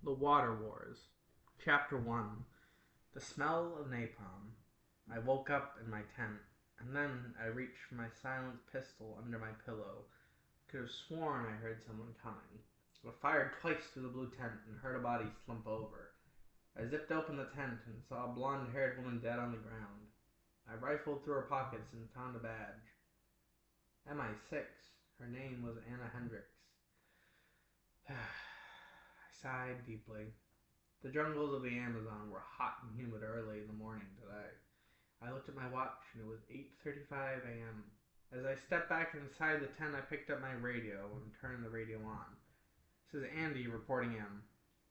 The Water Wars. Chapter 1. The Smell of Napalm. I woke up in my tent, and then I reached for my silenced pistol under my pillow. Could have sworn I heard someone coming. I fired twice through the blue tent and heard a body slump over. I zipped open the tent and saw a blonde-haired woman dead on the ground. I rifled through her pockets and found a badge. MI6. Her name was Anna Hendricks. I sighed deeply. The jungles of the Amazon were hot and humid early in the morning today. I looked at my watch and it was 8:35 a.m. As I stepped back inside the tent, I picked up my radio and turned the radio on. This is Andy reporting in.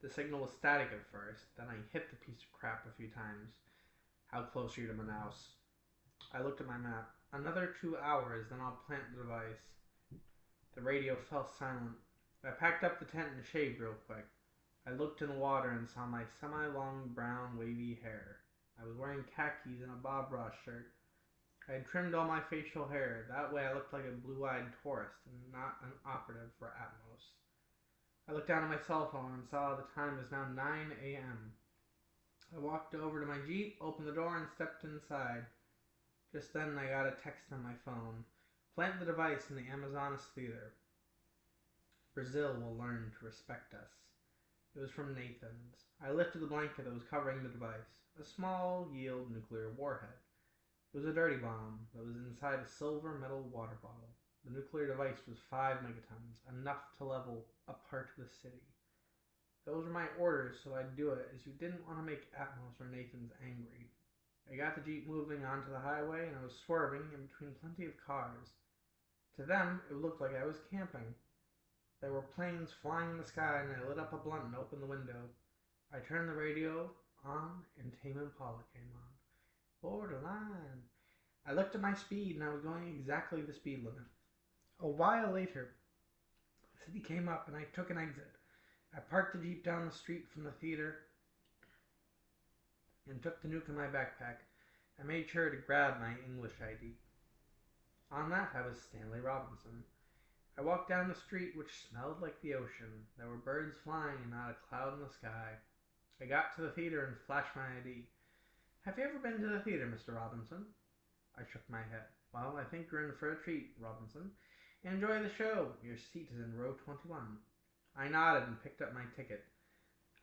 The signal was static at first, then I hit the piece of crap a few times. How close are you to Manaus? I looked at my map. Another 2 hours, then I'll plant the device. The radio fell silent. I packed up the tent and shaved real quick. I looked in the water and saw my semi-long brown wavy hair. I was wearing khakis and a Bob Ross shirt. I had trimmed all my facial hair. That way I looked like a blue-eyed tourist and not an operative for Atmos. I looked down at my cell phone and saw the time was now 9 a.m. I walked over to my Jeep, opened the door, and stepped inside. Just then I got a text on my phone. Plant the device in the Amazonas Theater. Brazil will learn to respect us. It was from Nathan's. I lifted the blanket that was covering the device. A small-yield nuclear warhead. It was a dirty bomb that was inside a silver metal water bottle. The nuclear device was 5 megatons, enough to level a part of the city. Those were my orders, so I'd do it, as you didn't want to make Atmos or Nathan's angry. I got the Jeep moving onto the highway, and I was swerving in between plenty of cars. To them, it looked like I was camping. There were planes flying in the sky, and I lit up a blunt and opened the window. I turned the radio on, and Tame Impala came on. Borderline. I looked at my speed, and I was going exactly the speed limit. A while later, the city came up, and I took an exit. I parked the Jeep down the street from the theater and took the nuke in my backpack. I made sure to grab my English ID. On that, I was Stanley Robinson. I walked down the street, which smelled like the ocean. There were birds flying and not a cloud in the sky. I got to the theater and flashed my ID. Have you ever been to the theater, Mr. Robinson? I shook my head. Well, I think you're in for a treat, Robinson. Enjoy the show. Your seat is in row 21. I nodded and picked up my ticket.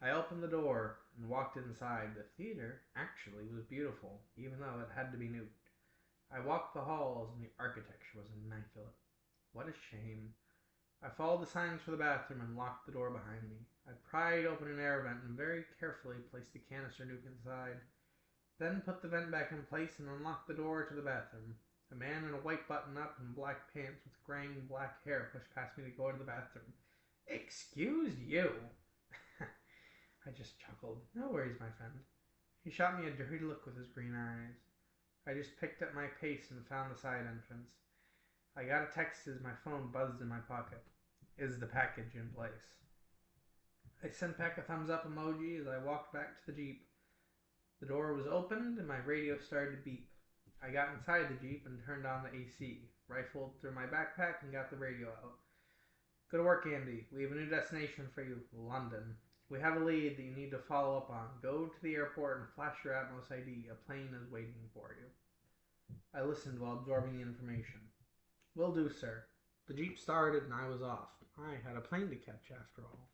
I opened the door and walked inside. The theater actually was beautiful, even though it had to be nuked. I walked the halls and the architecture was immaculate. What a shame. I followed the signs for the bathroom and locked the door behind me. I pried open an air vent and very carefully placed the canister nuke inside. Then put the vent back in place and unlocked the door to the bathroom. A man in a white button-up and black pants with graying black hair pushed past me to go to the bathroom. Excuse you. I just chuckled. No worries, my friend. He shot me a dirty look with his green eyes. I just picked up my pace and found the side entrance. I got a text as my phone buzzed in my pocket. Is the package in place? I sent back a thumbs up emoji as I walked back to the Jeep. The door was opened and my radio started to beep. I got inside the Jeep and turned on the AC, rifled through my backpack and got the radio out. Good work, Andy. We have a new destination for you, London. We have a lead that you need to follow up on. Go to the airport and flash your Atmos ID. A plane is waiting for you. I listened while absorbing the information. Will do, sir. The Jeep started and I was off. I had a plane to catch after all.